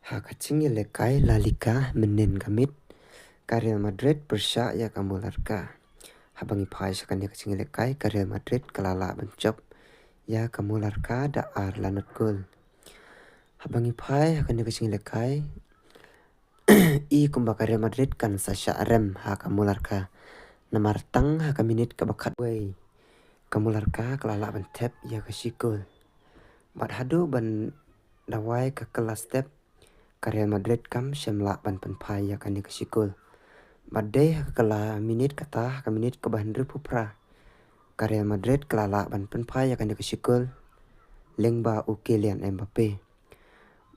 Hakachingi lekai La Liga menin kamit ka Real Madrid persya ya kamularka. Habangi pai sakani kachingi lekai ka Real Madrid kalala bencop ya kamularka da ar lanut gol. Habangi pai hakani kachingi lekai i kumbaka Real Madrid kan sasya rem ha kamularka. Namar tang ha kaminit ka bakat way. Kamularka kalala bentep ya kasikul. Bat hadu ban dawai ke kelas step ka Real Madrid kam semla ban penpai ya kani kasikul. Badai kala minit kata ka minit ke bahan pupra. Ka Real Madrid kalala ban penpai ya kani kasikul. Lengba Kylian Mbappe.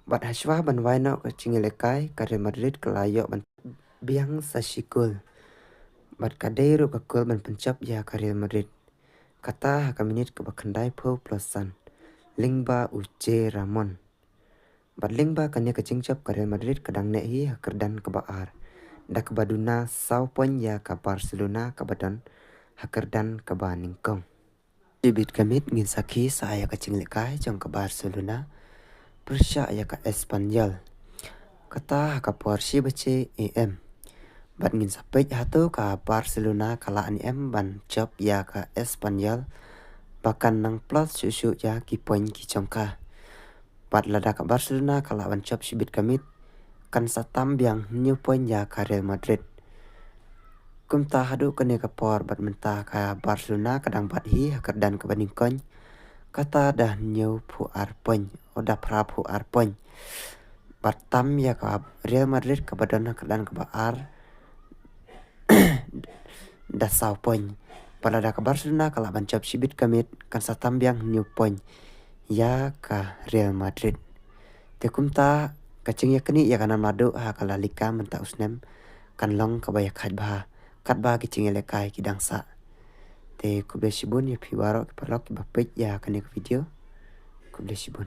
Bat haswa ban waino ka cingelekai ka Real Madrid kalayo ban biang sasikul. Bat kadai ru ka kul ban pencap ya ka Real Madrid. Kata ka minit ke bakandai po plusan. Lengba Ramon. Bat lengba kanya kecingcap ka Real Madrid kadang nehi hakerdan ke baar. Da ke baduna sau poin ya ka Barcelona ke badan hakerdan ke baningkong. Ibit kamit ngin saki saya kecing lekai jong ke Barcelona. Persya ya ka Espanyol. Kata ka Porsche bace EM. Bat ngin sapej hatu ka Barcelona kala ani em ban job ya ka Espanyol. Bahkan nang plus susu ya ki poin ki jongka. Bat lada ka Barcelona kala ban job sibit kamit. Kan satam biang new poin ya ka Real Madrid. Kumta hadu kene ka por bat mentah ka Barcelona kadang bat hi hakerdan ke baningkon. Kata dah new puar poin. Oda pra puar poin. Bat tam ya ka Real Madrid ke badan hakerdan ke baar. Dah sau poin. Pada ka Barcelona kala ban job sibit kamit kan satam biang new poin. Ya ka Real Madrid. Te kumta kacing ya keni ya kana madu ha kala lika menta usnem kan long kabaya kat ba kicing lekai ki dangsa. Te kuble sibun ya piwaro ki palok ki bapet ya kani video. Kuble sibun.